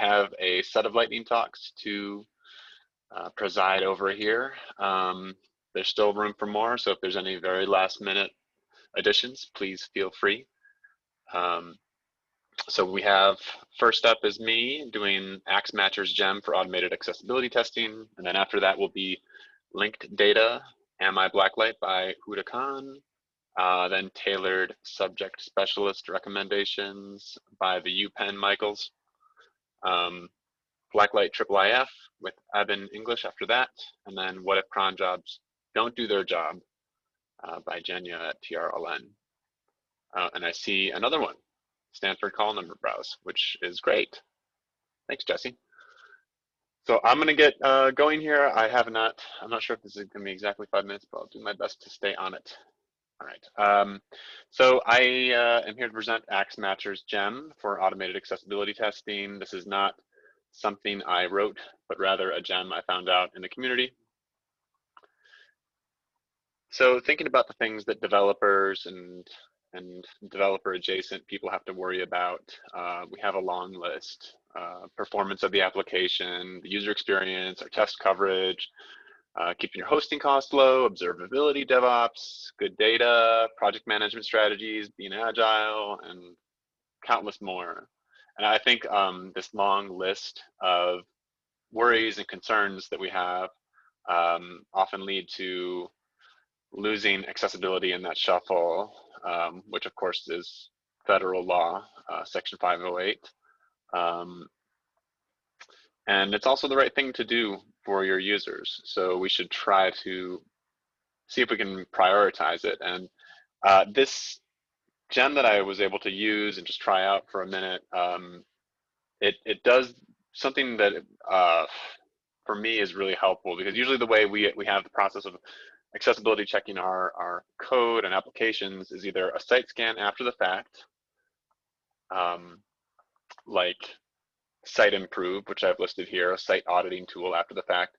have a set of lightning talks to preside over here. There's still room for more, so if there's any very last minute additions, please feel free. So we have, first up is me doing Axe Matcher's gem for automated accessibility testing. And then after that will be linked data, I Blacklight by Huda Khan. Then tailored subject specialist recommendations by the UPenn Michaels. Blacklight IIIF with Eben English after that. And then What If Cronjobs Don't Do Their Job by Jenya at TRLN. And I see another one, Stanford call number browse, which is great. Thanks, Jesse. So I'm going to get going here. I'm not sure if this is going to be exactly 5 minutes, but I'll do my best to stay on it. All right. So I am here to present Axe Matcher's gem for automated accessibility testing. This is not something I wrote, but rather a gem I found out in the community. So thinking about the things that developers and developer adjacent people have to worry about, we have a long list. Performance of the application, the user experience, our test coverage, keeping your hosting costs low, observability, DevOps, good data, project management strategies, being agile, and countless more. And I think this long list of worries and concerns that we have often lead to losing accessibility in that shuffle, which of course is federal law, Section 508. And it's also the right thing to do for your users. So we should try to see if we can prioritize it. And this gem that I was able to use and just try out for a minute, it does something that for me is really helpful, because usually the way we have the process of accessibility checking our code and applications is either a site scan after the fact, like Site Improve, which I've listed here, a site auditing tool after the fact,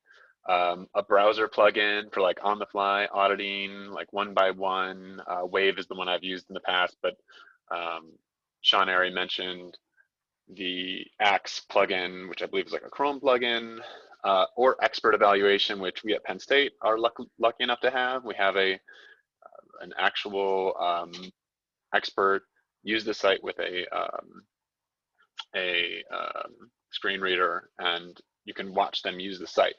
a browser plugin for like on the fly auditing, like one by one. Wave is the one I've used in the past, but Sean Airy mentioned the Axe plugin, which I believe is like a Chrome plugin, or expert evaluation, which we at Penn State are lucky enough to have. We have an actual expert use the site with a screen reader, and you can watch them use the site,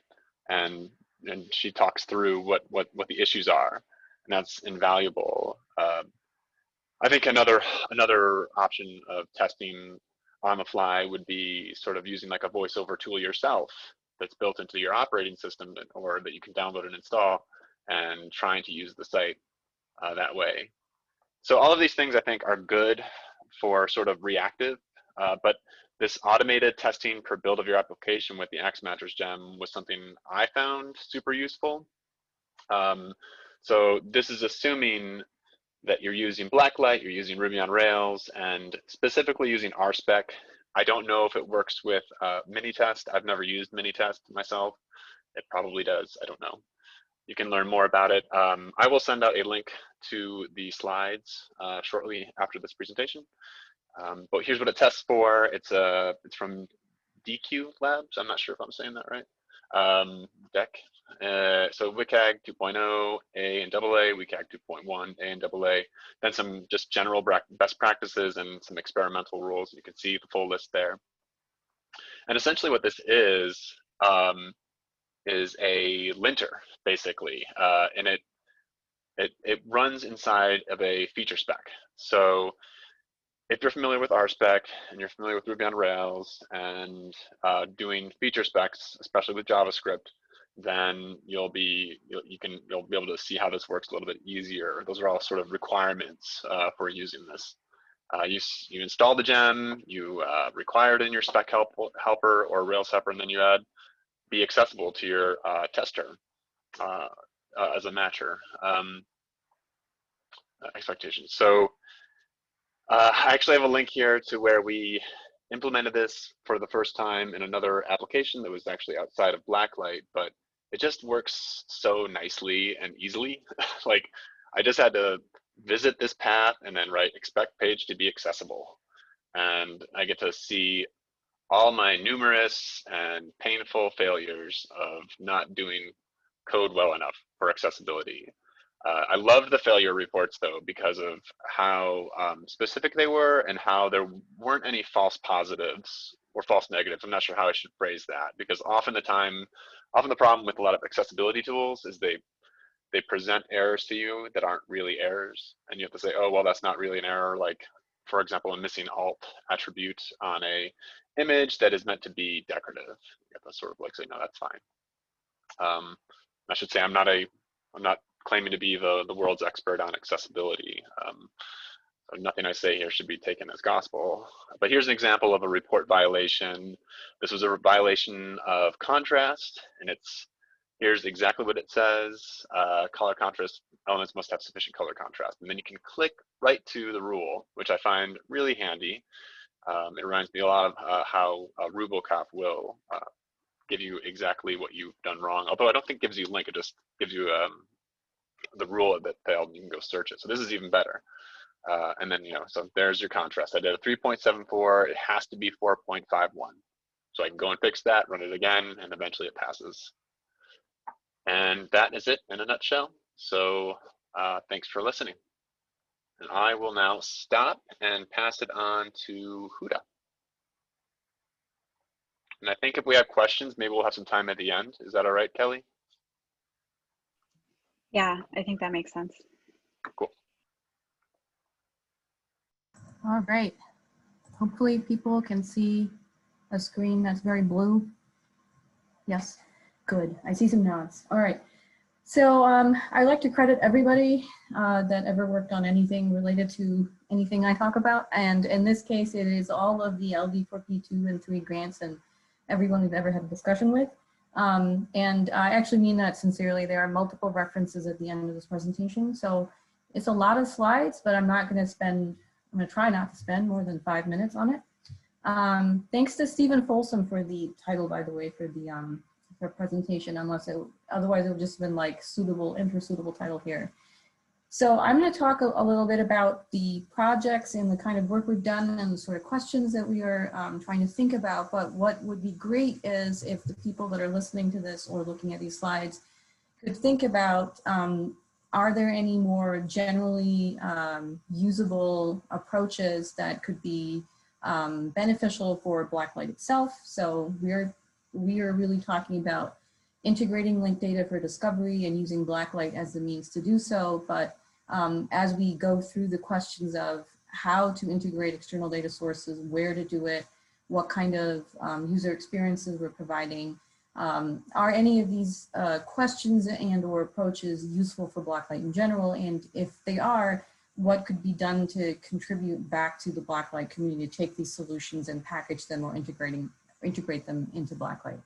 and she talks through what the issues are, and that's invaluable. I think another option of testing on the fly would be sort of using like a voiceover tool yourself that's built into your operating system, or that you can download and install, and trying to use the site that way. So all of these things I think are good for sort of reactive, but this automated testing per build of your application with the Axe Matcher's gem was something I found super useful. So this is assuming that you're using Blacklight, you're using Ruby on Rails, and specifically using RSpec. I don't know if it works with Minitest. I've never used Minitest myself. It probably does, I don't know. You can learn more about it. I will send out a link to the slides shortly after this presentation. But here's what it tests for. It's from DQ Labs. I'm not sure if I'm saying that right. Deck. So WCAG 2.0, A and AA, WCAG 2.1, A and AA. Then some just general best practices and some experimental rules. You can see the full list there. And essentially what this is a linter, basically, and it runs inside of a feature spec. So if you're familiar with RSpec and you're familiar with Ruby on Rails and doing feature specs, especially with JavaScript, then you'll be able to see how this works a little bit easier. Those are all sort of requirements for using this. You install the gem, you require it in your spec helper or Rails helper, and then you add be accessible to your tester as a matcher expectations. So I actually have a link here to where we implemented this for the first time in another application that was actually outside of Blacklight, but it just works so nicely and easily. Like I just had to visit this path and then write expect page to be accessible. And I get to see all my numerous and painful failures of not doing code well enough for accessibility. I loved the failure reports though because of how specific they were and how there weren't any false positives or false negatives. I'm not sure how I should phrase that, because often the problem with a lot of accessibility tools is they present errors to you that aren't really errors, and you have to say, oh well, that's not really an error. Like, for example, a missing alt attribute on a image that is meant to be decorative. You have to sort of like say, no, that's fine. I should say I'm not claiming to be the world's expert on accessibility. So nothing I say here should be taken as gospel. But here's an example of a report violation. This was a violation of contrast, and here's exactly what it says. Color contrast elements must have sufficient color contrast. And then you can click right to the rule, which I find really handy. It reminds me a lot of how RuboCop will give you exactly what you've done wrong. Although I don't think it gives you a link, it just gives you the rule that failed, and you can go search it. So this is even better. And then, so there's your contrast. I did a 3.74, it has to be 4.51. So I can go and fix that, run it again, and eventually it passes. And that is it in a nutshell. So thanks for listening. And I will now stop and pass it on to Huda. And I think if we have questions, maybe we'll have some time at the end. Is that all right, Kelly? Yeah, I think that makes sense. Cool. All right. Hopefully people can see a screen that's very blue. Yes, good. I see some nods. All right. So I'd like to credit everybody that ever worked on anything related to anything I talk about. And in this case, it is all of the LD4P2 and 3 grants and everyone we've ever had a discussion with. And I actually mean that sincerely. There are multiple references at the end of this presentation. So it's a lot of slides, but I'm going to try not to spend more than 5 minutes on it. Thanks to Stephen Folsom for the title, by the way, for the presentation, otherwise it would just have been like intersuitable title here. So I'm going to talk a little bit about the projects and the kind of work we've done and the sort of questions that we are trying to think about. But what would be great is if the people that are listening to this or looking at these slides could think about, are there any more generally usable approaches that could be beneficial for Blacklight itself? So we are really talking about integrating linked data for discovery and using Blacklight as the means to do so. But as we go through the questions of how to integrate external data sources, where to do it, what kind of user experiences we're providing, are any of these questions and or approaches useful for Blacklight in general? And if they are, what could be done to contribute back to the Blacklight community to take these solutions and package them or integrate them into Blacklight?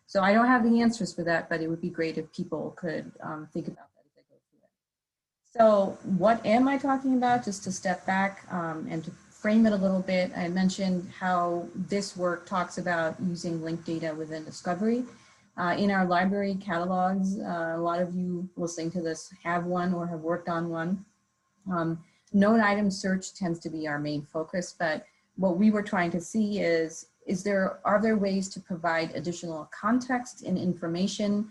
So I don't have the answers for that, but it would be great if people could think about that as they go through it. So what am I talking about? Just to step back and to frame it a little bit, I mentioned how this work talks about using linked data within discovery. In our library catalogs, a lot of you listening to this have one or have worked on one. Known item search tends to be our main focus, but what we were trying to see is are there ways to provide additional context and information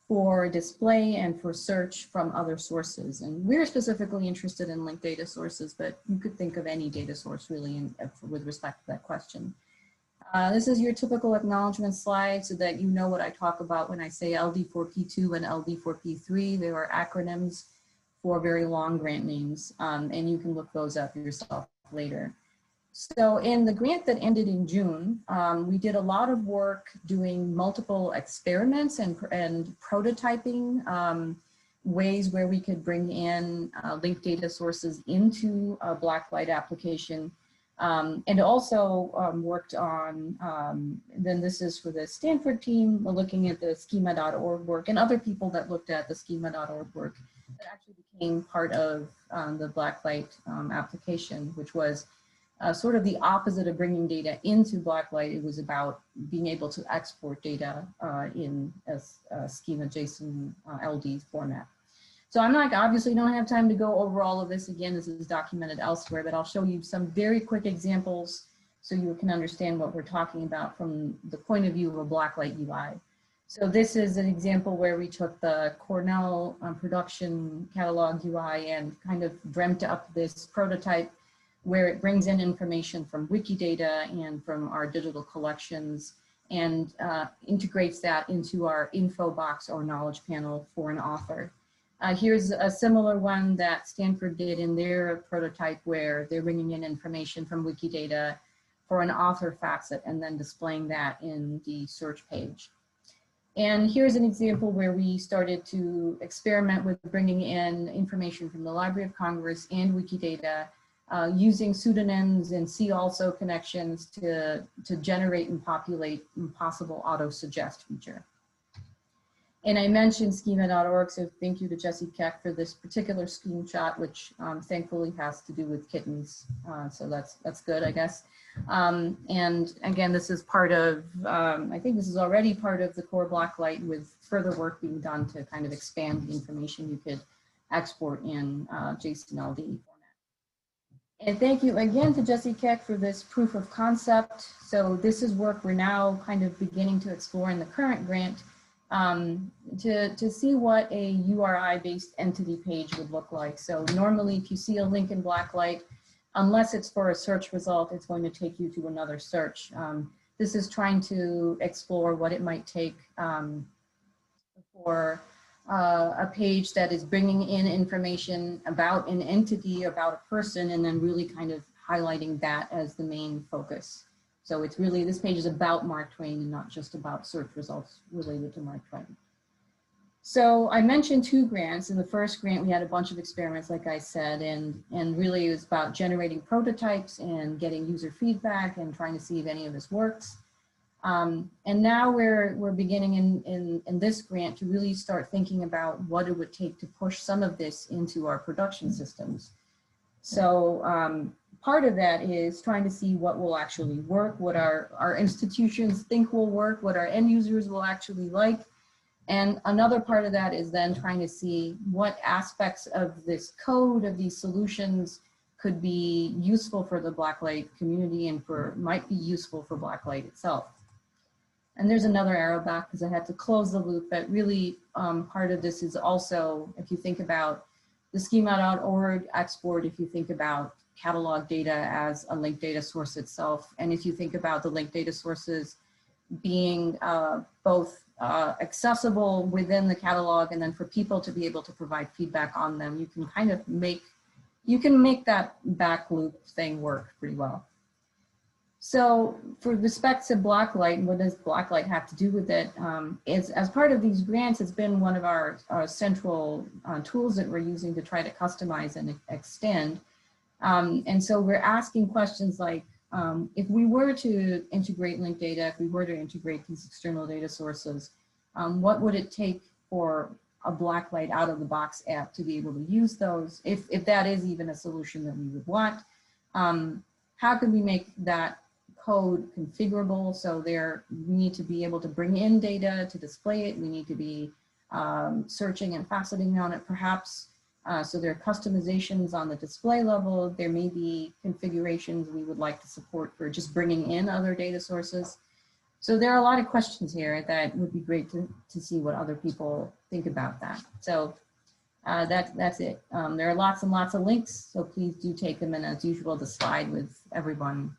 for display and for search from other sources? And we're specifically interested in linked data sources, but you could think of any data source really with respect to that question. This is your typical acknowledgement slide so that you know what I talk about when I say LD4P2 and LD4P3. They are acronyms for very long grant names, and you can look those up yourself later. So in the grant that ended in June, we did a lot of work doing multiple experiments and prototyping ways where we could bring in linked data sources into a Blacklight application. And also worked on, then this is for the Stanford team, we're looking at the schema.org work and other people that looked at the schema.org work that actually became part of the Blacklight application, which was sort of the opposite of bringing data into Blacklight. It was about being able to export data in a schema JSON LD format. So I'm not, obviously don't have time to go over all of this again. This is documented elsewhere, but I'll show you some very quick examples so you can understand what we're talking about from the point of view of a Blacklight UI. So this is an example where we took the Cornell production catalog UI and kind of dreamt up this prototype where it brings in information from Wikidata and from our digital collections and integrates that into our info box or knowledge panel for an author. Here's a similar one that Stanford did in their prototype where they're bringing in information from Wikidata for an author facet and then displaying that in the search page. And here's an example where we started to experiment with bringing in information from the Library of Congress and Wikidata using pseudonyms and see also connections to generate and populate possible auto-suggest feature. And I mentioned schema.org, so thank you to Jesse Keck for this particular screenshot, which thankfully has to do with kittens. So that's good, I guess. And again, this is part of, I think this is already part of the core Blacklight with further work being done to kind of expand the information you could export in JSON LD format. And thank you again to Jesse Keck for this proof of concept. So this is work we're now kind of beginning to explore in the current grant to see what a URI-based entity page would look like. So normally if you see a link in Blacklight, unless it's for a search result, it's going to take you to another search. This is trying to explore what it might take for a page that is bringing in information about an entity, about a person, and then really kind of highlighting that as the main focus. So it's really, this page is about Mark Twain and not just about search results related to Mark Twain. So I mentioned 2 grants. In the first grant, we had a bunch of experiments, like I said, and really it was about generating prototypes and getting user feedback and trying to see if any of this works. And now we're beginning in this grant to really start thinking about what it would take to push some of this into our production systems. So part of that is trying to see what will actually work, what our institutions think will work, what our end users will actually like. And another part of that is then trying to see what aspects of this code, of these solutions, could be useful for the Blacklight community and might be useful for Blacklight itself. And there's another arrow back because I had to close the loop, but really part of this is also, if you think about the schema.org export, if you think about catalog data as a linked data source itself, and if you think about the linked data sources being both accessible within the catalog and then for people to be able to provide feedback on them, you can kind of make that back loop thing work pretty well. So for respect to Blacklight, what does Blacklight have to do with it? As part of these grants, it's been one of our central tools that we're using to try to customize and extend. And so we're asking questions like, if we were to integrate linked data, if we were to integrate these external data sources, what would it take for a Blacklight out-of-the-box app to be able to use those, if that is even a solution that we would want? How can we make that code configurable? So we need to be able to bring in data to display it. We need to be searching and faceting on it, perhaps. So there are customizations on the display level. There may be configurations we would like to support for just bringing in other data sources. So there are a lot of questions here that would be great to see what other people think about that. So that's it. There are lots and lots of links, so please do take them, and as usual, the slide with everyone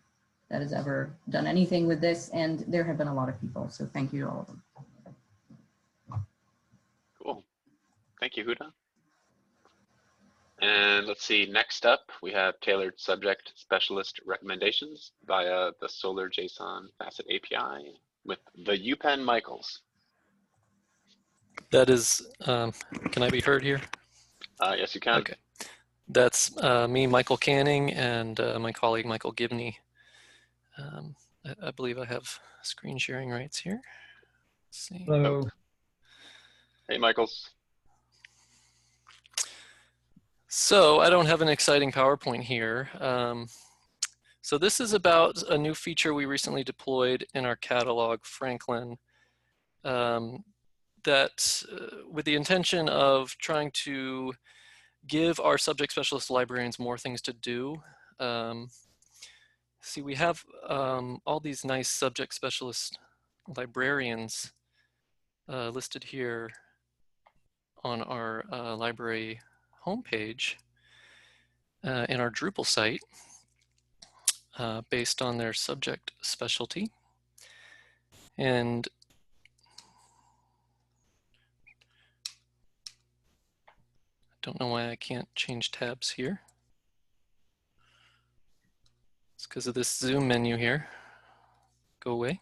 that has ever done anything with this, and there have been a lot of people, so thank you to all of them. Cool. Thank you, Huda. And let's see, next up, we have tailored subject specialist recommendations via the Solr JSON Facet API with the UPenn Michaels. That is, can I be heard here? Yes, you can. Okay. That's me, Michael Canning, and my colleague, Michael Gibney. I believe I have screen sharing rights here. Let's see. Hello. Oh. Hey, Michaels. So I don't have an exciting PowerPoint here. So this is about a new feature we recently deployed in our catalog, Franklin, that with the intention of trying to give our subject specialist librarians more things to do. see, we have all these nice subject specialist librarians listed here on our library homepage in our Drupal site based on their subject specialty. And I don't know why I can't change tabs here. It's because of this zoom menu here. Go away.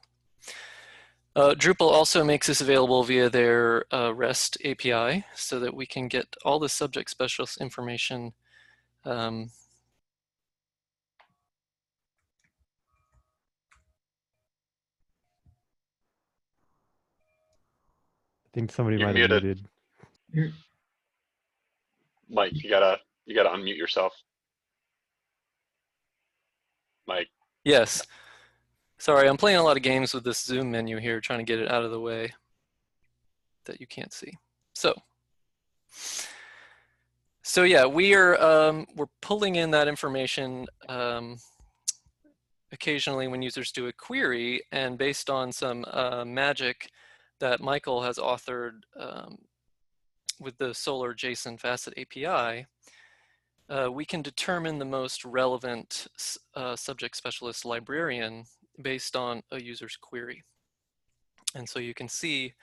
Drupal also makes this available via their REST API so that we can get all the subject specialist information I think somebody You're might have muted. muted. Mike, you gotta unmute yourself. Mike. Yes. Sorry, I'm playing a lot of games with this zoom menu here, trying to get it out of the way that you can't see. So yeah, we're pulling in that information occasionally when users do a query, and based on some magic that Michael has authored with the Solr JSON Facet API, we can determine the most relevant subject specialist librarian based on a user's query. And so you can see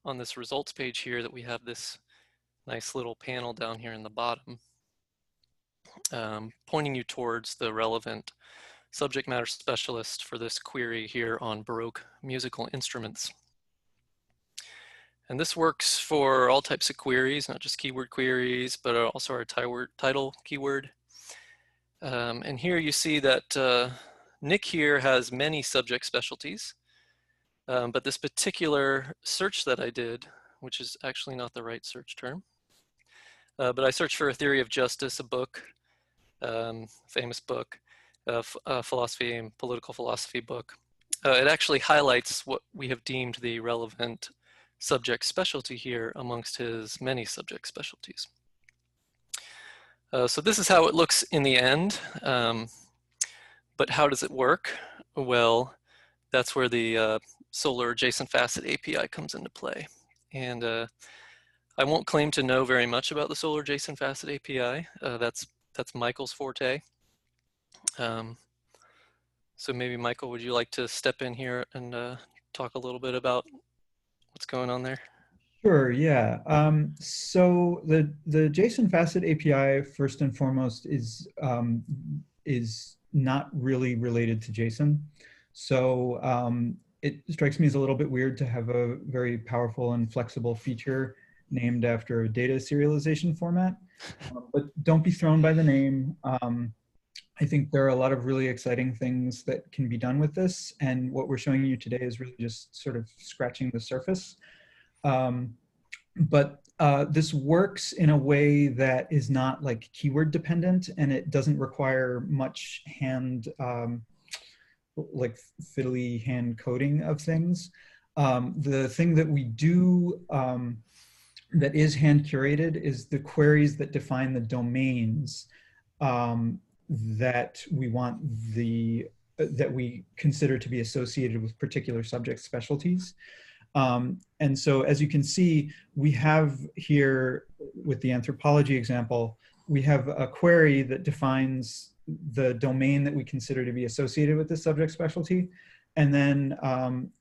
on this results page here that we have this nice little panel down here in the bottom pointing you towards the relevant subject matter specialist for this query here on Baroque musical instruments. And this works for all types of queries, not just keyword queries, but also our title keyword. And here you see that Nick here has many subject specialties, but this particular search that I did, which is actually not the right search term, but I searched for A Theory of Justice, a book, famous book, philosophy and political philosophy book. It actually highlights what we have deemed the relevant subject specialty here amongst his many subject specialties. So this is how it looks in the end, but how does it work? Well, that's where the Solr JSON Facet API comes into play. And I won't claim to know very much about the Solr JSON Facet API. That's Michael's forte. So maybe Michael, would you like to step in here and talk a little bit about what's going on there? Sure, yeah. So the JSON Facet API, first and foremost, is not really related to JSON. So it strikes me as a little bit weird to have a very powerful and flexible feature named after a data serialization format. But don't be thrown by the name. I think there are a lot of really exciting things that can be done with this. And what we're showing you today is really just sort of scratching the surface. But this works in a way that is not like keyword dependent, and it doesn't require much like fiddly hand coding of things. The thing that we do that is hand curated is the queries that define the domains that we want that we consider to be associated with particular subject specialties. And so as you can see, we have here with the anthropology example, we have a query that defines the domain that we consider to be associated with this subject specialty. And then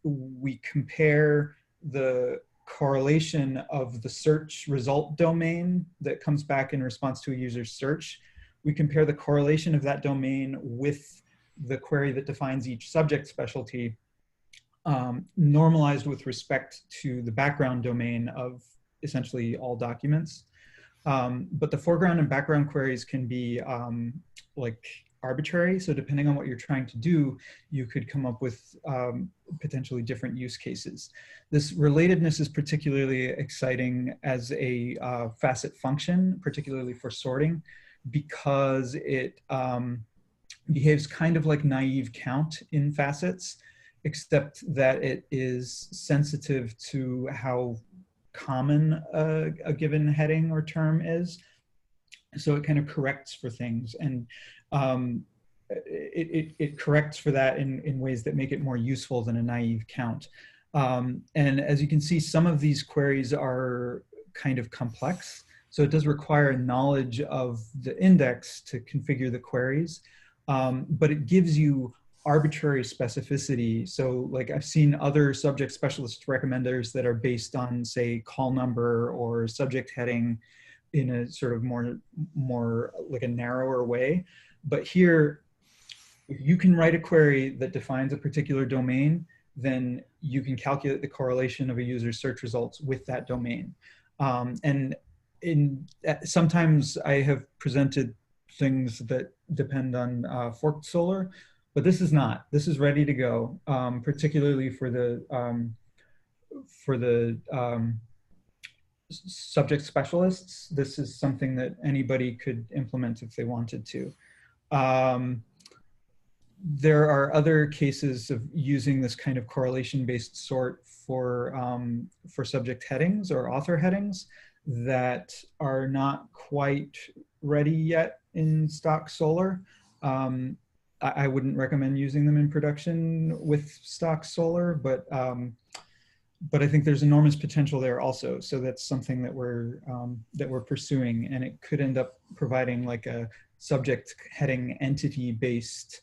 we compare the correlation of the search result domain that comes back in response to a user's search. We compare the correlation of that domain with the query that defines each subject specialty, normalized with respect to the background domain of essentially all documents. But the foreground and background queries can be like arbitrary. So depending on what you're trying to do, you could come up with potentially different use cases. This relatedness is particularly exciting as a facet function, particularly for sorting, because it behaves kind of like naive count in facets, except that it is sensitive to how common a given heading or term is. So it kind of corrects for things. And it corrects for that in ways that make it more useful than a naive count. And as you can see, some of these queries are kind of complex. So it does require knowledge of the index to configure the queries, but it gives you arbitrary specificity. So like I've seen other subject specialist recommenders that are based on, say, call number or subject heading in a sort of more like a narrower way. But here, if you can write a query that defines a particular domain, then you can calculate the correlation of a user's search results with that domain. Sometimes I have presented things that depend on forked Solr, but this is not. This is ready to go, particularly for the subject specialists. This is something that anybody could implement if they wanted to. There are other cases of using this kind of correlation-based sort for subject headings or author headings that are not quite ready yet in stock Solr. I wouldn't recommend using them in production with stock Solr, but I think there's enormous potential there also. So that's something that we're pursuing, and it could end up providing like a subject heading entity-based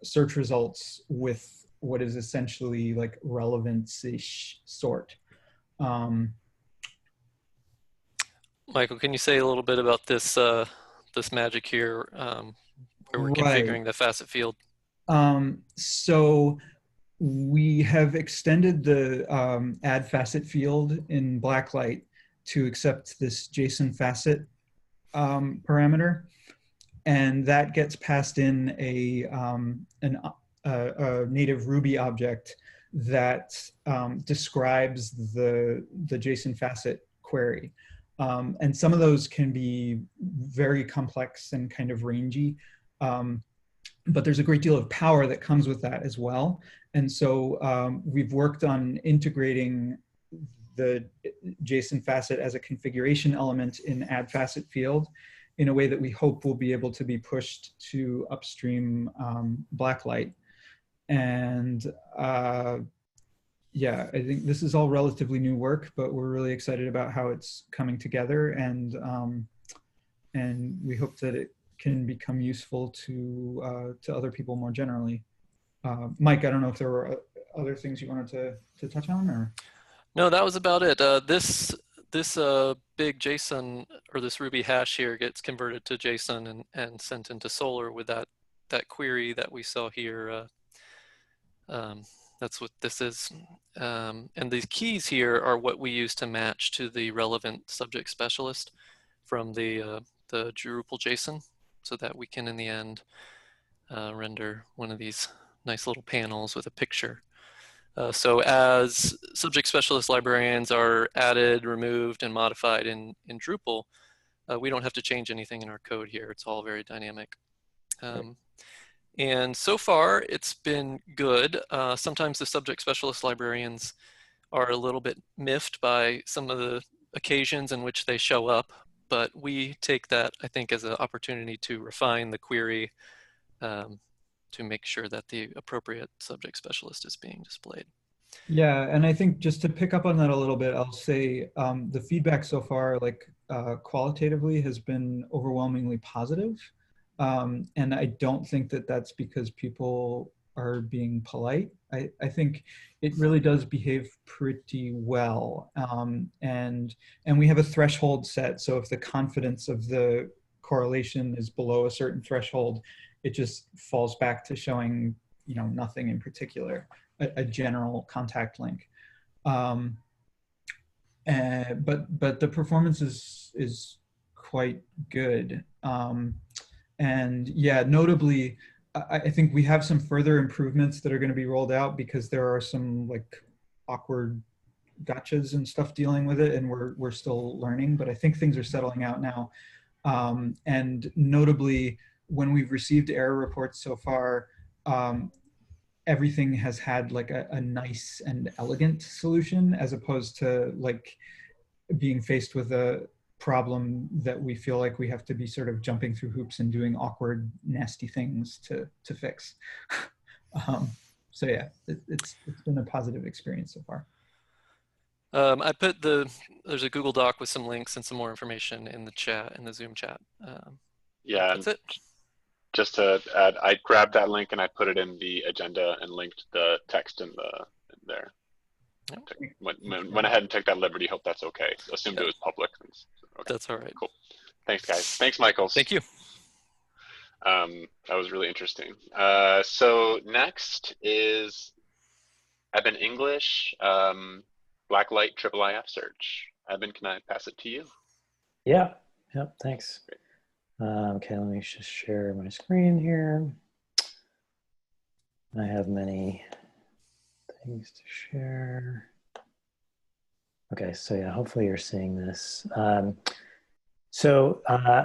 search results with what is essentially like relevance-ish sort. Michael, can you say a little bit about this this magic here, where we're configuring the facet field? So we have extended the add facet field in Blacklight to accept this JSON facet parameter, and that gets passed in a native Ruby object that describes the JSON facet query. And some of those can be very complex and kind of rangy, but there's a great deal of power that comes with that as well. And so we've worked on integrating the JSON facet as a configuration element in add facet field in a way that we hope will be able to be pushed to upstream Blacklight. And yeah, I think this is all relatively new work, but we're really excited about how it's coming together, and we hope that it can become useful to other people more generally. Mike, I don't know if there were other things you wanted to touch on, or? No, that was about it. This big JSON, or this Ruby hash here, gets converted to JSON and sent into Solr with that query that we saw here. That's what this is. And these keys here are what we use to match to the relevant subject specialist from the Drupal JSON, so that we can in the end render one of these nice little panels with a picture. So as subject specialist librarians are added, removed, and modified in Drupal, we don't have to change anything in our code here. It's all very dynamic. And so far, it's been good. Sometimes the subject specialist librarians are a little bit miffed by some of the occasions in which they show up, but we take that, I think, as an opportunity to refine the query to make sure that the appropriate subject specialist is being displayed. Yeah, and I think just to pick up on that a little bit, I'll say the feedback so far, like qualitatively, has been overwhelmingly positive. And I don't think that that's because people are being polite. I think it really does behave pretty well. And we have a threshold set. So if the confidence of the correlation is below a certain threshold, it just falls back to showing, nothing in particular, a general contact link. But the performance is quite good. And yeah, notably, I think we have some further improvements that are going to be rolled out because there are some like awkward gotchas and stuff dealing with it, and we're still learning, but I think things are settling out now. And notably, when we've received error reports so far, everything has had like a nice and elegant solution, as opposed to like being faced with a problem that we feel like we have to be sort of jumping through hoops and doing awkward, nasty things to fix. So yeah, it's been a positive experience so far. I put there's a Google Doc with some links and some more information in the chat, in the Zoom chat. Yeah, That's it. just to add, I grabbed that link and I put it in the agenda and linked the text in there. Yep. Went ahead and took that liberty. Hope that's okay. Assumed Yep. it was public. Okay. That's all right. Cool. Thanks, guys. Thanks, Michaels. Thank you. That was really interesting. So next is Eben English, Blacklight IIIF search. Eben, can I pass it to you? Yeah. Yep. Thanks. Okay, let me just share my screen here. I have many things to share. Okay, so yeah, hopefully you're seeing this. I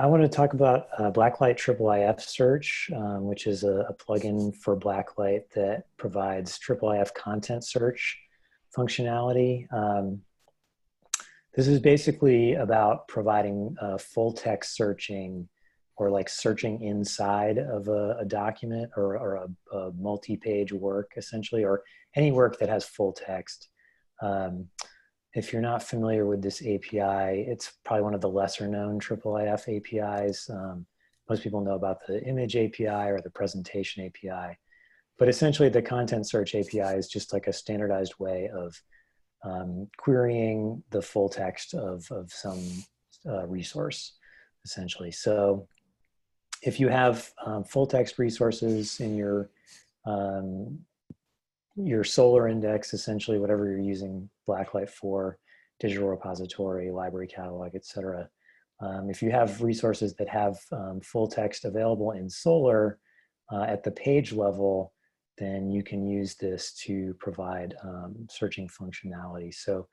want to talk about Blacklight IIIF search, which is a plugin for Blacklight that provides IIIF content search functionality. This is basically about providing full text searching, or like searching inside of a document or a multi-page work, essentially, or any work that has full text. If you're not familiar with this API, it's probably one of the lesser known IIIF APIs. Most people know about the image API or the presentation API. But essentially the content search API is just like a standardized way of querying the full text of some resource, essentially. So if you have full text resources in your Solr index, essentially whatever you're using Blacklight for, digital repository, library catalog, etc. If you have resources that have full text available in Solr at the page level, then you can use this to provide searching functionality. So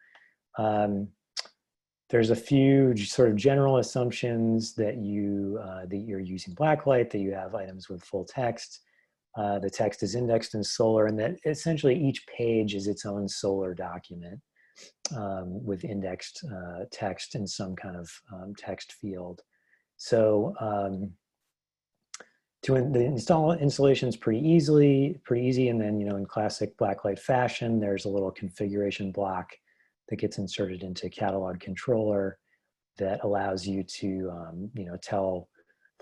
there's a few sort of general assumptions that you're using Blacklight, that you have items with full text. The text is indexed in Solr, and that essentially each page is its own Solr document with indexed text in some kind of text field. So the installation is pretty easy, and then in classic Blacklight fashion, there's a little configuration block that gets inserted into catalog controller that allows you to tell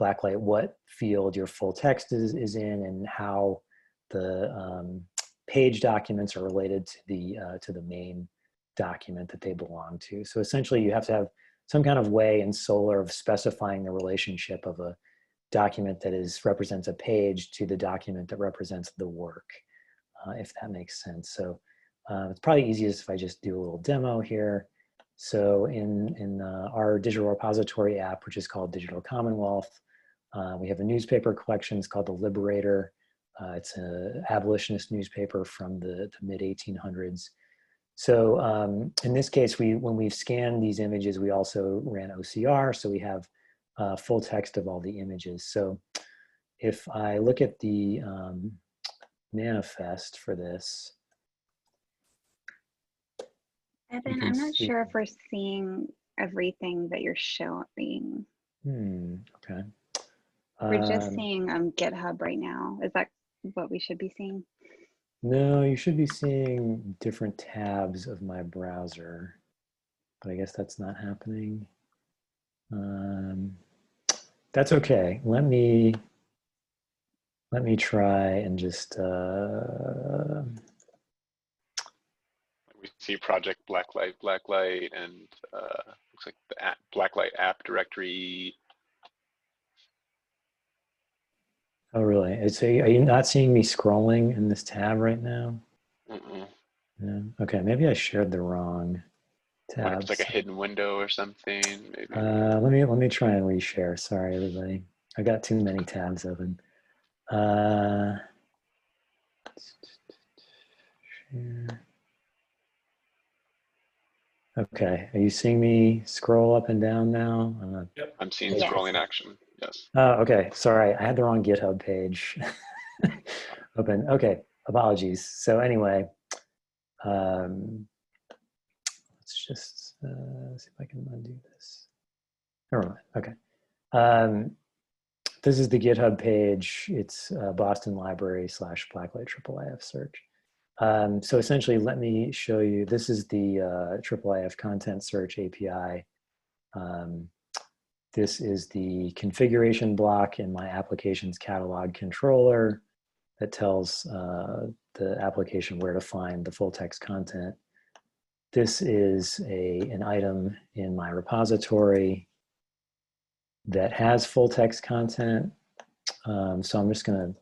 Blacklight what field your full text is in, and how the page documents are related to the main document that they belong to. So essentially you have to have some kind of way in Solr of specifying the relationship of a document that represents a page to the document that represents the work, if that makes sense. So it's probably easiest if I just do a little demo here. So in our digital repository app, which is called Digital Commonwealth, we have a newspaper collection. It's called The Liberator. It's an abolitionist newspaper from the mid-1800s. So in this case, when we've scanned these images, we also ran OCR, so we have full text of all the images. So if I look at the manifest for this, Evan, I'm not sure if we're seeing everything that you're showing. Okay. We're just seeing GitHub right now. Is that what we should be seeing? No, you should be seeing different tabs of my browser, but I guess that's not happening. That's okay. Let me try and just We see Project Blacklight, and looks like the Blacklight app directory. Oh, really? Are you not seeing me scrolling in this tab right now? Yeah. Okay, maybe I shared the wrong tab. It's like a hidden window or something. Maybe. Let me try and reshare. Sorry, everybody. I got too many tabs open. Share. Okay, are you seeing me scroll up and down now? Yep, I'm seeing Yes. scrolling action. Yes. Oh, okay. Sorry, I had the wrong GitHub page open. Okay, apologies. So anyway, let's just see if I can undo this. Never mind. Okay. This is the GitHub page. It's Boston Library / Blacklight IIIF search. So essentially, let me show you. This is the IIIF content search API. This is the configuration block in my applications catalog controller that tells the application where to find the full text content. This is an item in my repository that has full text content. So I'm just going to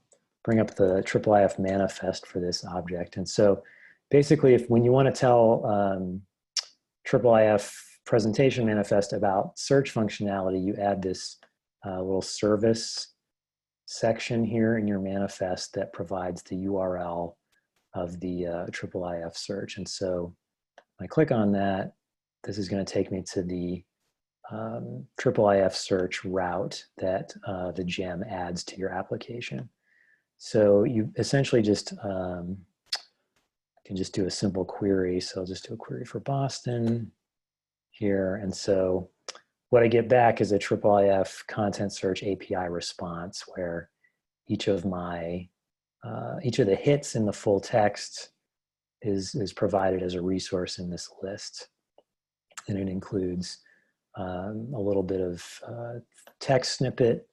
bring up the IIIF manifest for this object. And so basically, when you want to tell IIIF presentation manifest about search functionality, you add this little service section here in your manifest that provides the URL of the IIIF search. And so when I click on that, this is going to take me to the IIIF search route that the gem adds to your application. So you essentially just can just do a simple query. So I'll just do a query for Boston here. And so what I get back is a IIIF content search API response where each of the hits in the full text is provided as a resource in this list. And it includes a little bit of text snippet,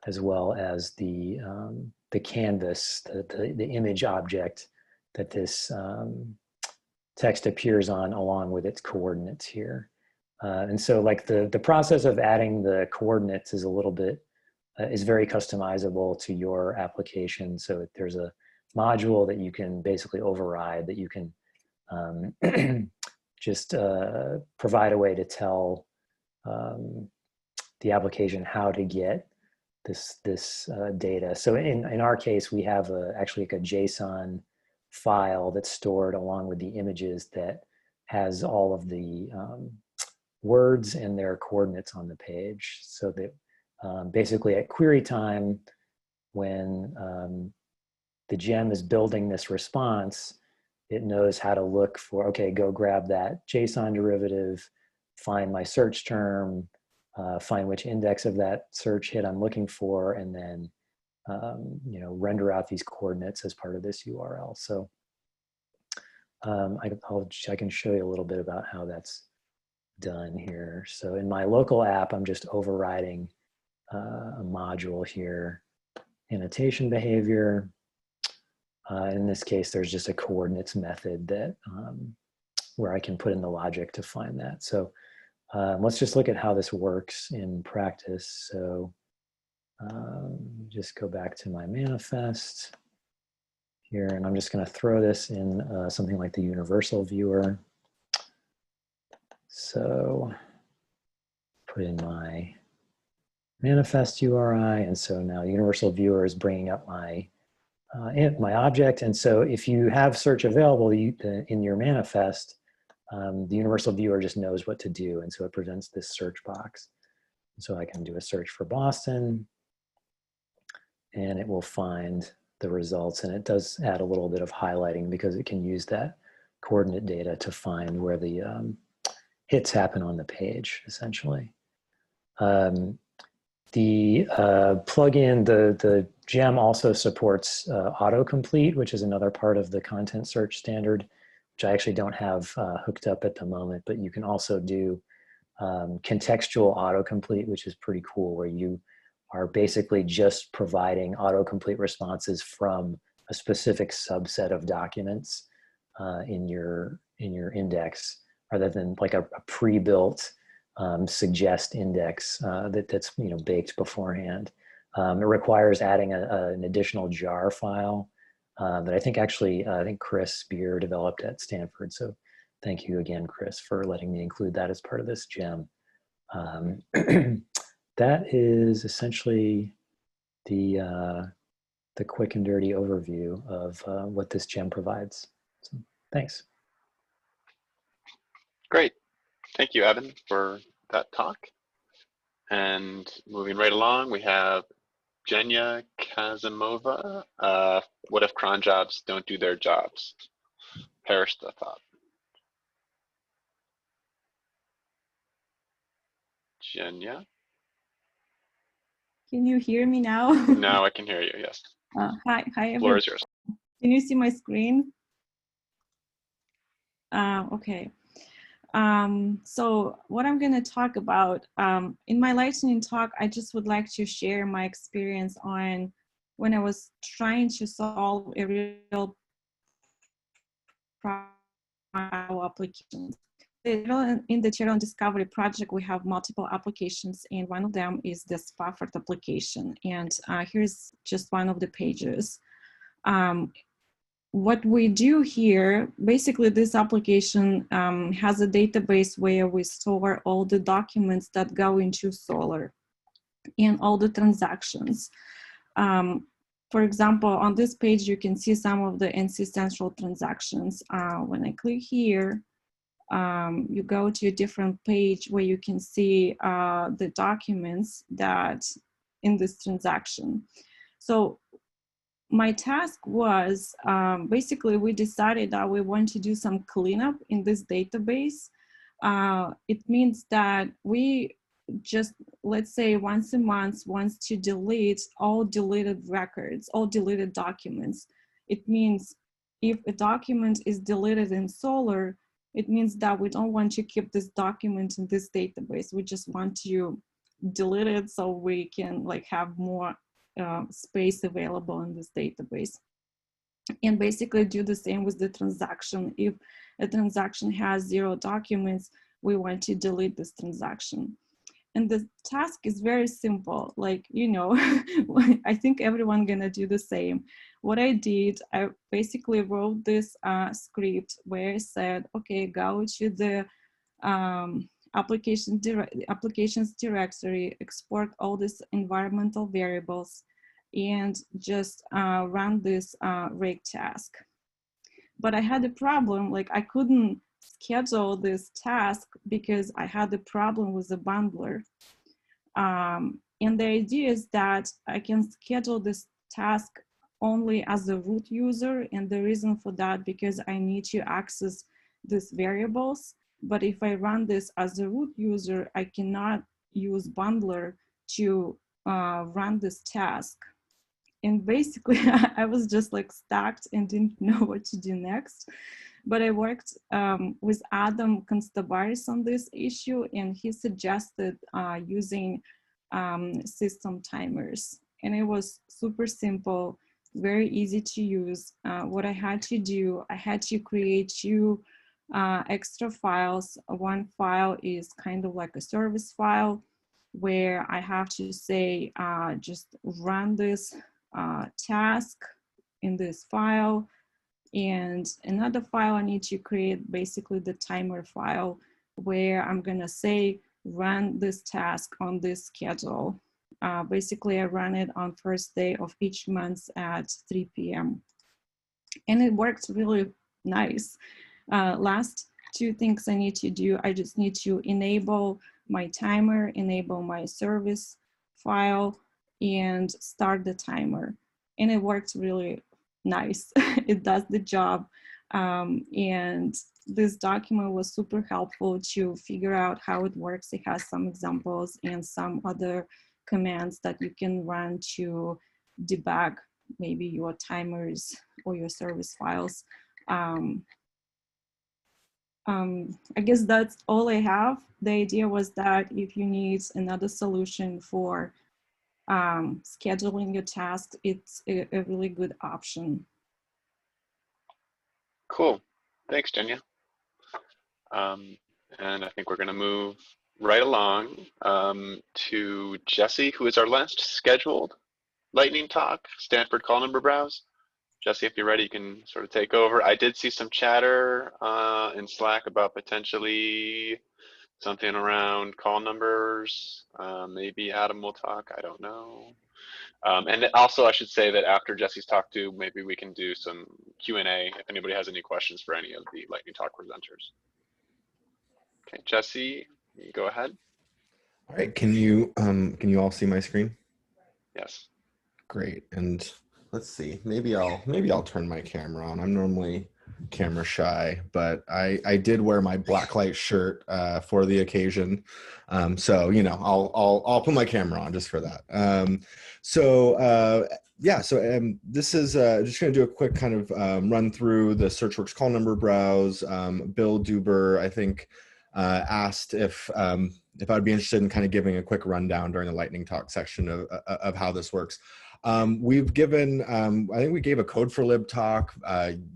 as well as the canvas, the image object that this text appears on, along with its coordinates here. And so like the process of adding the coordinates is a little bit, is very customizable to your application. So there's a module that you can basically override, that you can just provide a way to tell the application how to get this data. So in our case, we have actually like a JSON file that's stored along with the images that has all of the words and their coordinates on the page. So that basically at query time, when the gem is building this response, it knows how to look for, okay, go grab that JSON derivative, find my search term, find which index of that search hit I'm looking for, and then render out these coordinates as part of this URL. So I can show you a little bit about how that's done here. So in my local app, I'm just overriding a module here, annotation behavior. In this case, there's just a coordinates method that where I can put in the logic to find that. So let's just look at how this works in practice. So just go back to my manifest here, and I'm just going to throw this in something like the universal viewer. So put in my manifest URI, and so now the universal viewer is bringing up my object. And so if you have search available in your manifest, the universal viewer just knows what to do, and so it presents this search box. So I can do a search for Boston, and it will find the results, and it does add a little bit of highlighting because it can use that coordinate data to find where the hits happen on the page, essentially. The plugin, the gem also supports autocomplete, which is another part of the content search standard, which I actually don't have hooked up at the moment, but you can also do contextual autocomplete, which is pretty cool, where you are basically just providing autocomplete responses from a specific subset of documents in your index, rather than like a pre-built suggest index that's baked beforehand. It requires adding an additional jar file that I think Chris Beer developed at Stanford. So thank you again, Chris, for letting me include that as part of this gem. That is essentially the quick and dirty overview of what this gem provides. So, thanks. Great. Thank you, Evan, for that talk. And moving right along, we have Jenya Kazimova. What if cron jobs don't do their jobs? Perish the thought. Jenya? Can you hear me now? Now I can hear you, yes. Hi, Floor everyone. is yours. Can you see my screen? Okay. So what I'm going to talk about, in my lightning talk, I just would like to share my experience on when I was trying to solve a real problem applications. In the Children Discovery project, we have multiple applications, and one of them is this Facet application. And here's just one of the pages. What we do here, basically this application has a database where we store all the documents that go into Solr and all the transactions. For example, on this page, you can see some of the NC Central transactions. When I click here, you go to a different page where you can see the documents that in this transaction. So my task was, basically we decided that we want to do some cleanup in this database. It means that we just, let's say once a month, wants to delete all deleted records, all deleted documents. It means if a document is deleted in Solr, it means that we don't want to keep this document in this database. We just want to delete it so we can like have more space available in this database. And basically do the same with the transaction. If a transaction has 0 documents, we want to delete this transaction. And the task is very simple. Like, you know, I think everyone gonna do the same. What I did, I basically wrote this script where I said, okay, go to the applications directory, export all these environmental variables, and just run this rake task. But I had a problem, like I couldn't schedule this task because I had a problem with the bundler. And the idea is that I can schedule this task only as a root user. And the reason for that, because I need to access these variables. But if I run this as a root user, I cannot use bundler to run this task. And basically I was just like stuck and didn't know what to do next. But I worked with Adam Constabaris on this issue, and he suggested using system timers. And it was super simple, very easy to use. What I had to do, I had to create 2 extra files. One file is kind of like a service file where I have to say, just run this task in this file. And another file I need to create, basically the timer file, where I'm gonna say, run this task on this schedule. Basically, I run it on first day of each month at 3 p.m. And it works really nice. Last 2 things I need to do, I just need to enable my timer, enable my service file, and start the timer. And it works really nice. It does the job. And this document was super helpful to figure out how it works. It has some examples and some other commands that you can run to debug maybe your timers or your service files. I guess that's all I have. The idea was that if you need another solution for scheduling your tasks, it's a really good option. Cool. Thanks, Jenya. And I think we're going to move right along to Jesse, who is our last scheduled lightning talk, Stanford call number browse. Jesse, if you're ready, you can sort of take over. I did see some chatter in Slack about potentially something around call numbers. Maybe Adam will talk, I don't know. And also I should say that after Jesse's talk too, maybe we can do some Q&A if anybody has any questions for any of the lightning talk presenters. Okay, Jesse, you go ahead. All right, can you all see my screen? Yes. Great. And let's see, maybe I'll turn my camera on. I'm normally camera shy, but I did wear my Blacklight shirt for the occasion. So, you know, I'll put my camera on just for that. Yeah, so this is just going to do a quick kind of run through the SearchWorks call number browse. Bill Duber, I think, asked if I'd be interested in kind of giving a quick rundown during the lightning talk section of how this works. We've given, I think we gave a Code for Lib talk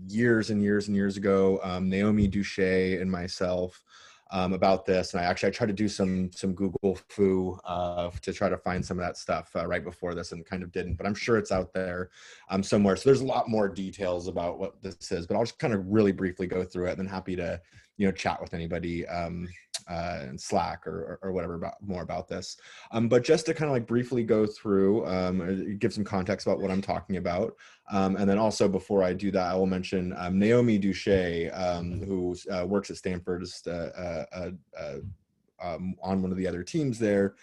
years and years and years ago, Naomi Duché and myself, about this. And I tried to do some Google foo to try to find some of that stuff right before this, and kind of didn't, but I'm sure it's out there somewhere. So there's a lot more details about what this is, but I'll just kind of really briefly go through it, and then happy to, you know, chat with anybody in Slack or whatever more about this. But just to kind of like briefly go through, give some context about what I'm talking about. And then also before I do that, I will mention Naomi Duché, who works at Stanford on one of the other teams there,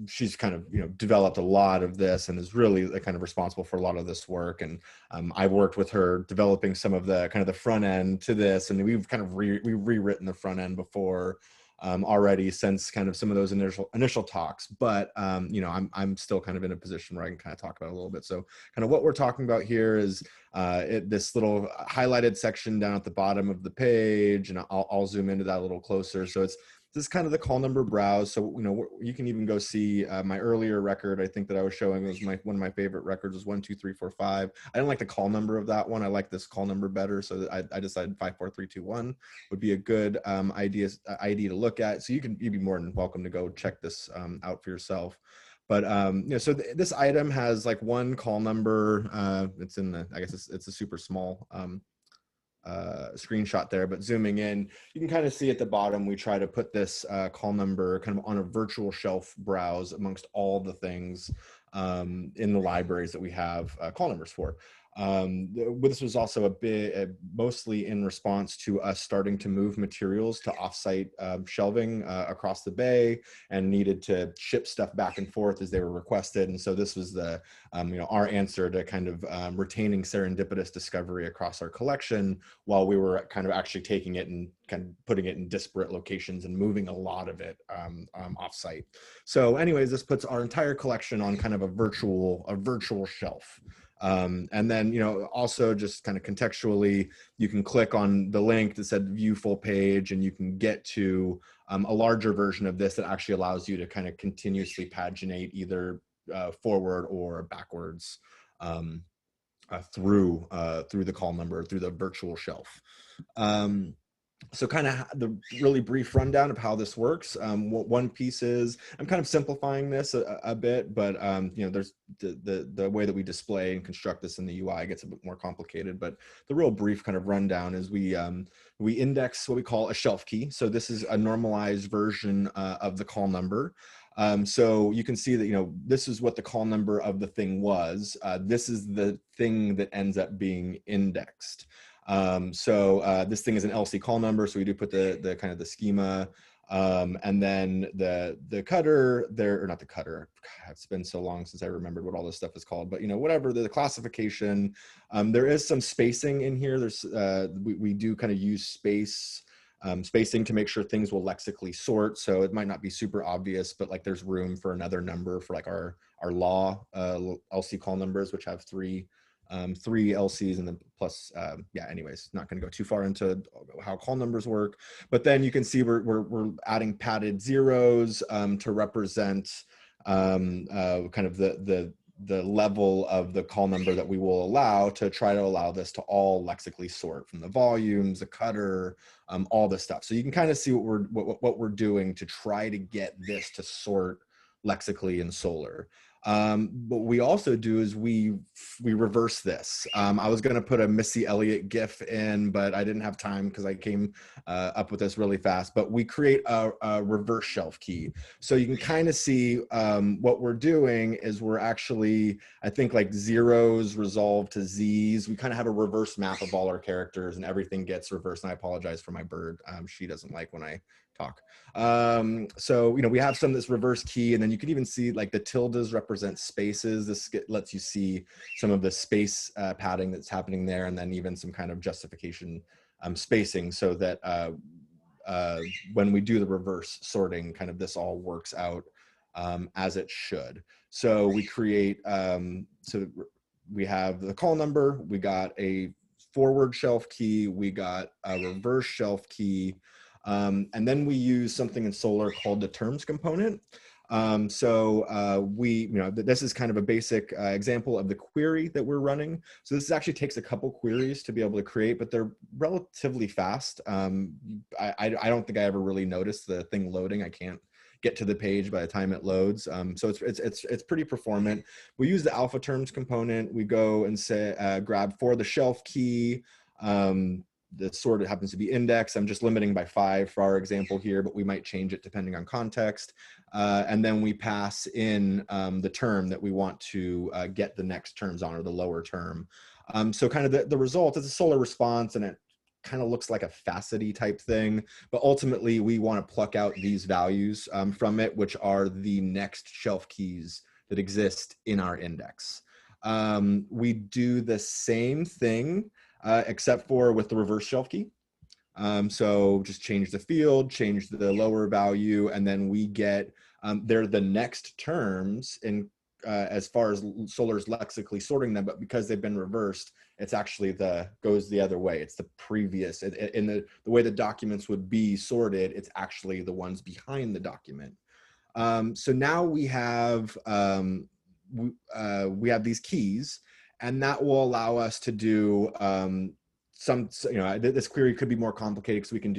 she's kind of, you know, developed a lot of this and is really kind of responsible for a lot of this work. And I've worked with her developing some of the kind of the front end to this, and we've kind of we've rewritten the front end before already since kind of some of those initial talks. But you know, I'm still kind of in a position where I can kind of talk about it a little bit. So kind of what we're talking about here is this little highlighted section down at the bottom of the page, and I'll zoom into that a little closer. So this is kind of the call number browse. So, you know, you can even go see my earlier record. I think that I was showing was one of my favorite records was 1, 2, 3, 4, 5. I didn't like the call number of that one. I like this call number better. So I decided 5, 4, 3, 2, 1 would be a good ID to look at. So you'd be more than welcome to go check this out for yourself. But you know, so this item has like one call number. It's in the, I guess it's a super small screenshot there, but zooming in, you can kind of see at the bottom, we try to put this call number kind of on a virtual shelf browse amongst all the things in the libraries that we have call numbers for. This was also a bit mostly in response to us starting to move materials to offsite shelving across the bay, and needed to ship stuff back and forth as they were requested. And so this was the you know, our answer to kind of retaining serendipitous discovery across our collection, while we were kind of actually taking it and kind of putting it in disparate locations and moving a lot of it offsite. So anyways, this puts our entire collection on kind of a virtual shelf. And then, you know, also just kind of contextually, you can click on the link that said view full page, and you can get to a larger version of this that actually allows you to kind of continuously paginate either forward or backwards through the call number, through the virtual shelf. So kind of the really brief rundown of how this works. What one piece is, I'm kind of simplifying this a bit, but you know, there's the way that we display and construct this in the UI gets a bit more complicated. But the real brief kind of rundown is we index what we call a shelf key. So this is a normalized version of the call number. So you can see that, you know, this is what the call number of the thing was. This is the thing that ends up being indexed. This thing is an LC call number, so we do put the kind of the schema, and then the cutter there, or not the cutter. God, it's been so long since I remembered what all this stuff is called, but you know, whatever the classification. There is some spacing in here. There's we do kind of use spacing to make sure things will lexically sort. So it might not be super obvious, but like there's room for another number for like our law LC call numbers, which have three LCs and then plus, yeah, anyways, not going to go too far into how call numbers work, but then you can see we're adding padded zeros to represent kind of the level of the call number that we will allow, to try to allow this to all lexically sort from the volumes, the cutter, all this stuff. So you can kind of see what we're doing to try to get this to sort lexically in Solr. What we also do is we reverse this. I was going to put a Missy Elliott GIF in, but I didn't have time because I came up with this really fast. But we create a reverse shelf key. So you can kind of see what we're doing is we're actually, I think, like zeros resolve to Z's. We kind of have a reverse map of all our characters, and everything gets reversed. And I apologize for my bird. She doesn't like when I talk. So, we have some of this reverse key, and then you can even see like the tildes represent spaces. This lets you see some of the space padding that's happening there, and then even some kind of justification spacing, so that when we do the reverse sorting, kind of this all works out as it should. So we create, so we have the call number, we got a forward shelf key, we got a reverse shelf key, and then we use something in Solr called the terms component. This is kind of a basic example of the query that we're running. So this actually takes a couple queries to be able to create, but they're relatively fast. I don't think I ever really noticed the thing loading. I can't get to the page by the time it loads. So it's pretty performant. We use the alpha terms component. We go and say, grab for the shelf key, the sort of happens to be index. I'm just limiting by 5 for our example here, but we might change it depending on context. And then we pass in the term that we want to get the next terms on, or the lower term. So kind of the result is a Solr response, and it kind of looks like a facety type thing, but ultimately we want to pluck out these values from it, which are the next shelf keys that exist in our index. We do the same thing except for with the reverse shelf key. So just change the field, change the lower value, and then we get, they're the next terms in as far as Solr's lexically sorting them, but because they've been reversed, it's actually goes the other way. It's the previous, in the way the documents would be sorted, it's actually the ones behind the document. So now we have these keys, and that will allow us to do this query could be more complicated, because we can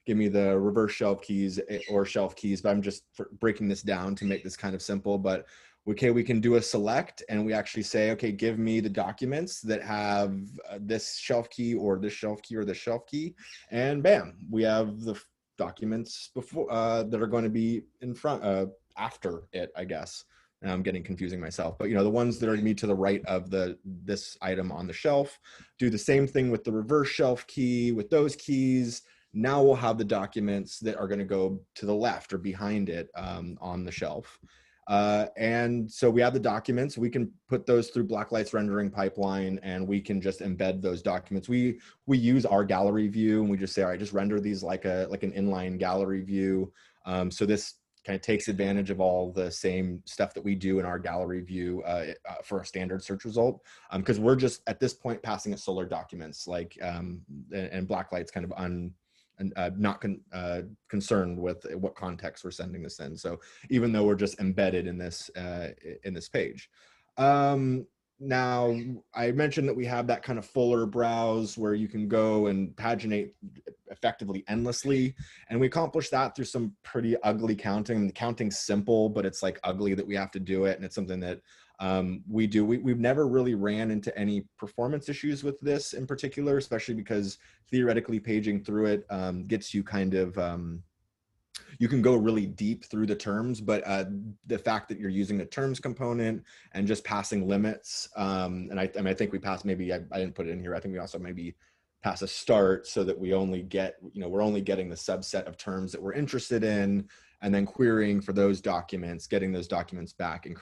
give me the reverse shelf keys or shelf keys, but I'm just breaking this down to make this kind of simple. But okay, we can do a select, and we actually say, okay, give me the documents that have this shelf key or this shelf key or this shelf key, and bam, we have the documents before that are going to be in front after it, I guess. And I'm getting confusing myself, but the ones that are going to be to the right of this item on the shelf. Do the same thing with the reverse shelf key with those keys. Now we'll have the documents that are going to go to the left or behind it on the shelf. And so we have the documents. We can put those through Blacklight's rendering pipeline, and we can just embed those documents. We use our gallery view, and we just say, all right, just render these like an inline gallery view. So this kind of takes advantage of all the same stuff that we do in our gallery view for a standard search result, because we're just at this point passing it Solr documents, and Blacklight's kind of not concerned with what context we're sending this in. So even though we're just embedded in this page. Now, I mentioned that we have that kind of fuller browse where you can go and paginate effectively endlessly, and we accomplish that through some pretty ugly counting. I mean, the counting's simple, but it's like ugly that we have to do it, and it's something that we do. We've never really ran into any performance issues with this in particular, especially because theoretically paging through it gets you kind of you can go really deep through the terms, but the fact that you're using the terms component and just passing limits, and I think we passed, maybe I didn't put it in here, I think we also maybe pass a start so that we only get, we're only getting the subset of terms that we're interested in, and then querying for those documents, getting those documents back and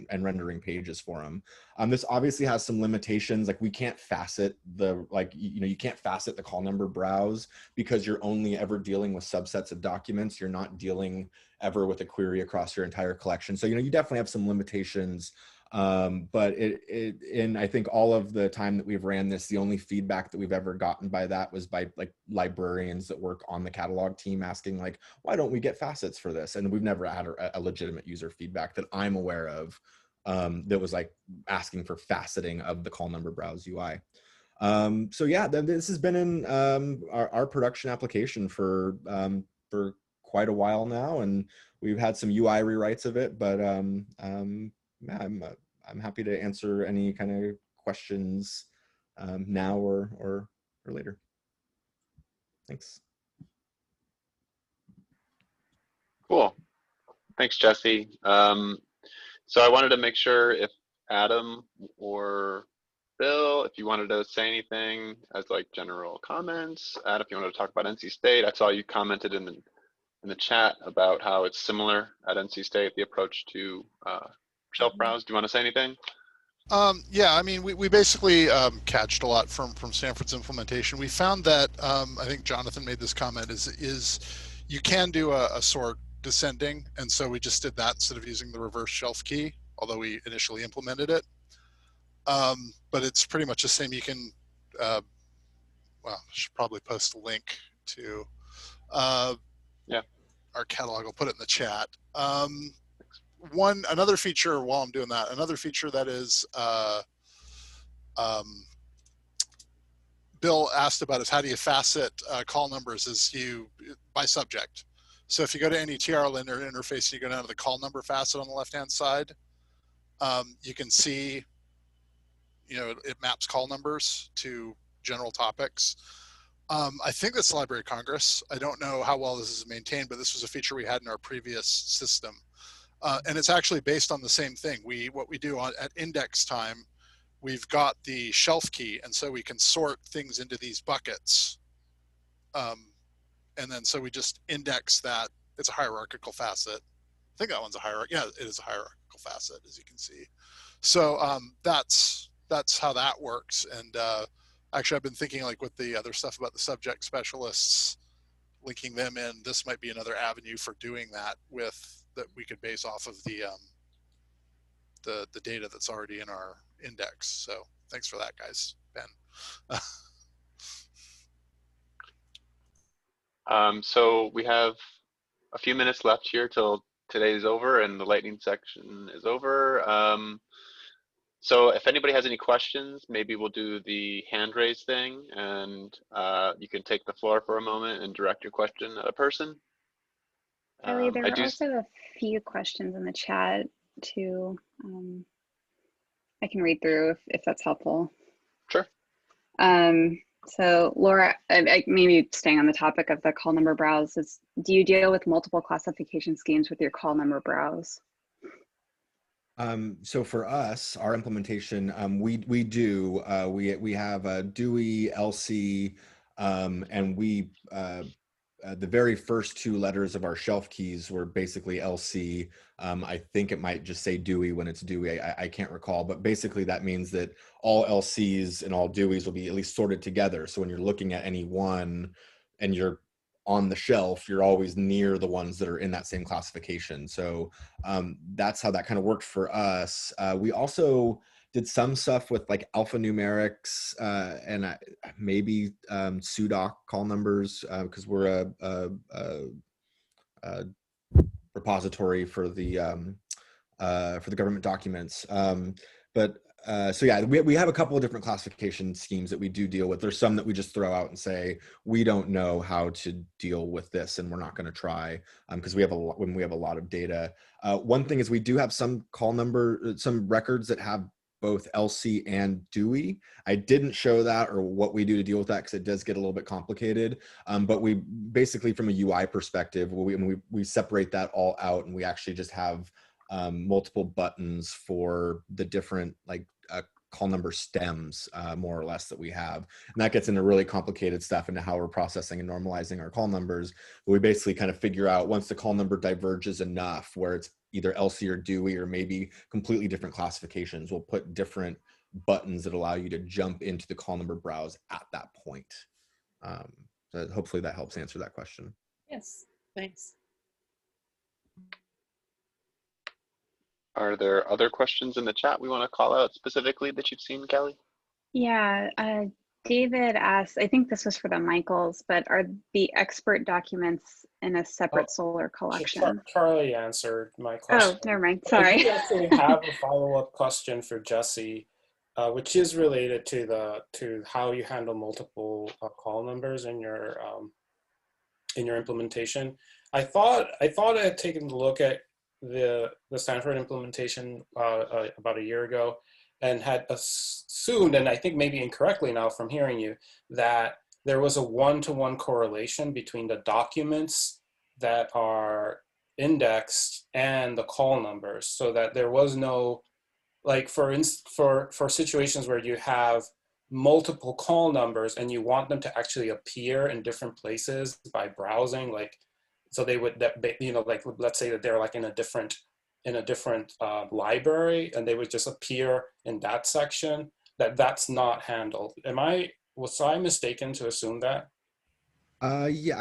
and rendering pages for them. This obviously has some limitations, like we can't facet you can't facet the call number browse, because you're only ever dealing with subsets of documents. You're not dealing ever with a query across your entire collection. So, you definitely have some limitations. But in I think all of the time that we've ran this, the only feedback that we've ever gotten by that was by like librarians that work on the catalog team asking like, why don't we get facets for this? And we've never had a legitimate user feedback that I'm aware of that was like asking for faceting of the call number browse UI. So yeah, this has been in our production application for quite a while now, and we've had some UI rewrites of it, but I'm happy to answer any kind of questions now or later. Thanks. Cool. Thanks, Jesse. So I wanted to make sure if Adam or Bill, if you wanted to say anything as like general comments. Adam, if you wanted to talk about NC State, I saw you commented in in the chat about how it's similar at NC State, the approach to shelf browse. Do you want to say anything? Yeah, I mean, we basically catched a lot from Stanford's implementation. We found that, I think Jonathan made this comment, is you can do a sort descending, and so we just did that instead of using the reverse shelf key, although we initially implemented it. But it's pretty much the same. You can, well, I should probably post a link to yeah, our catalog. I'll put it in the chat. Another feature while I'm doing that, another feature that is Bill asked about is how do you facet call numbers is by subject. So if you go to any TR linear interface, you go down to the call number facet on the left-hand side, you can see, it maps call numbers to general topics. I think that's Library of Congress. I don't know how well this is maintained, but this was a feature we had in our previous system. And it's actually based on the same thing. What we do at index time, we've got the shelf key, and so we can sort things into these buckets. And then so we just index that. It's a hierarchical facet. I think that one's a hierarchical. Yeah, it is a hierarchical facet, as you can see. So that's how that works. And actually, I've been thinking, like, with the other stuff about the subject specialists, linking them in, this might be another avenue for doing that that we could base off of the data that's already in our index. So thanks for that, guys. Ben. So we have a few minutes left here till today's over and the lightning section is over. So if anybody has any questions, maybe we'll do the hand raise thing, and you can take the floor for a moment and direct your question at a person. Kelly, there are also a few questions in the chat too. I can read through if that's helpful. Sure. So Laura, maybe staying on the topic of the call number browse, do you deal with multiple classification schemes with your call number browse? So for us, our implementation, we do. We have a Dewey, LC, and the very first two letters of our shelf keys were basically LC. I think it might just say Dewey when it's Dewey. I can't recall, but basically that means that all LCs and all Deweys will be at least sorted together. So when you're looking at any one and you're on the shelf, you're always near the ones that are in that same classification. So that's how that kind of worked for us. We also did some stuff with like alphanumerics and maybe sudoc call numbers because we're a repository for the government documents. So yeah, we have a couple of different classification schemes that we do deal with. There's some that we just throw out and say, we don't know how to deal with this and we're not going to try because we have a lot of data. One thing is we do have some some records that have both LC and Dewey. I didn't show that or what we do to deal with that because it does get a little bit complicated. But we basically, from a UI perspective, we separate that all out and we actually just have multiple buttons for the different call number stems, more or less, that we have. And that gets into really complicated stuff into how we're processing and normalizing our call numbers. But we basically kind of figure out once the call number diverges enough where it's either LC or Dewey or maybe completely different classifications, we'll put different buttons that allow you to jump into the call number browse at that point. So hopefully that helps answer that question. Yes, thanks. Are there other questions in the chat we want to call out specifically that you've seen, Kelly? Yeah, David asked, I think this was for the Michaels, but are the expert documents in a separate Solr collection? Charlie answered my question. Oh, never mind, sorry. I do actually have a follow-up question for Jesse, which is related to how you handle multiple call numbers in your implementation. I thought I had taken a look at the Stanford implementation about a year ago and had assumed, and I think maybe incorrectly now from hearing you, that there was a one-to-one correlation between the documents that are indexed and the call numbers, so that there was no, like for situations where you have multiple call numbers and you want them to actually appear in different places by browsing, like So they would, you know, like let's say that they're like in a different library, and they would just appear in that section. That's not handled. Was I mistaken to assume that? Yeah,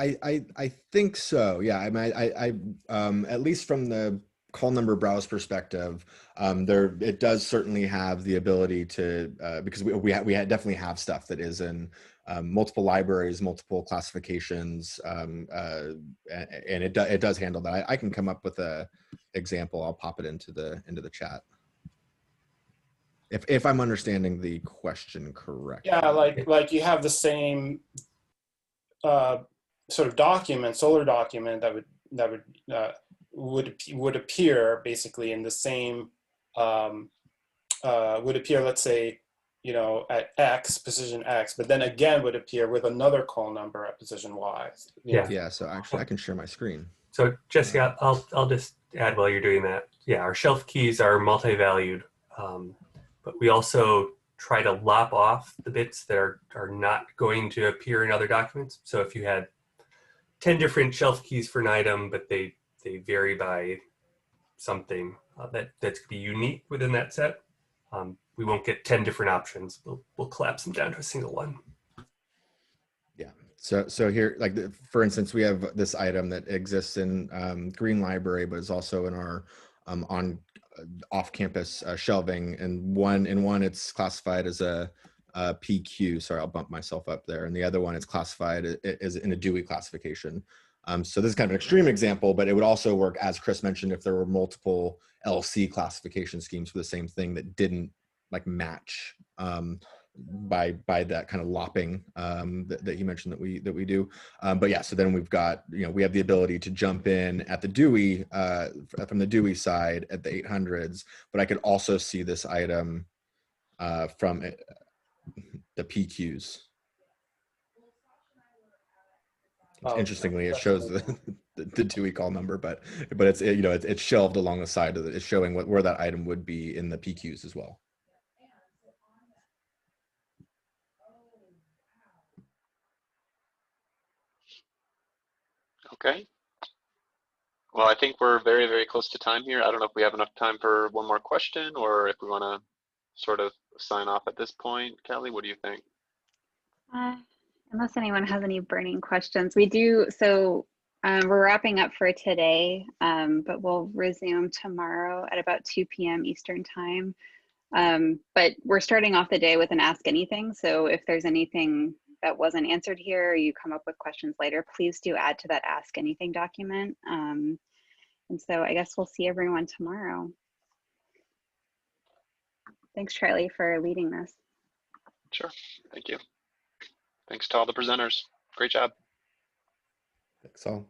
I think so. Yeah, I mean, at least from the call number browse perspective, it does certainly have the ability to, because we definitely have stuff that is in multiple libraries, multiple classifications, and it does handle that. I can come up with a example. I'll pop it into the chat. If I'm understanding the question correctly. Yeah, like you have the same sort of document, Solr document that would appear basically in the same would appear, let's say, you know, at X, position X, but then again would appear with another call number at position Y. Yeah. Yeah. So actually, I can share my screen. So Jesse, I'll just add while you're doing that. Yeah, our shelf keys are multi-valued, but we also try to lop off the bits that are not going to appear in other documents. So if you had 10 different shelf keys for an item, but they vary by something that's going to be unique within that set, we won't get 10 different options. We'll collapse them down to a single one. Yeah. So here, like for instance, we have this item that exists in Green Library, but is also in our on off-campus shelving, and one it's classified as a PQ. Sorry, I'll bump myself up there. And the other one is classified as in a Dewey classification. So this is kind of an extreme example, but it would also work, as Chris mentioned, if there were multiple LC classification schemes for the same thing that didn't like match by that kind of lopping that you mentioned that we do. But yeah, so then we've got, you know, we have the ability to jump in at the Dewey from the Dewey side at the 800s, but I could also see this item from the PQs. Interestingly, it shows the Dewey call number, but it's, you know, it's shelved along the side of it. It's showing where that item would be in the PQs as well. Okay. Well, I think we're very, very close to time here. I don't know if we have enough time for one more question, or if we want to sort of sign off at this point. Kelly, what do you think? Unless anyone has any burning questions, we do. So we're wrapping up for today, but we'll resume tomorrow at about 2 p.m. Eastern time. But we're starting off the day with an Ask Anything. So if there's anything that wasn't answered here, or you come up with questions later, please do add to that Ask Anything document. And so I guess we'll see everyone tomorrow. Thanks, Charlie, for leading this. Sure. Thank you. Thanks to all the presenters. Great job. Thanks all.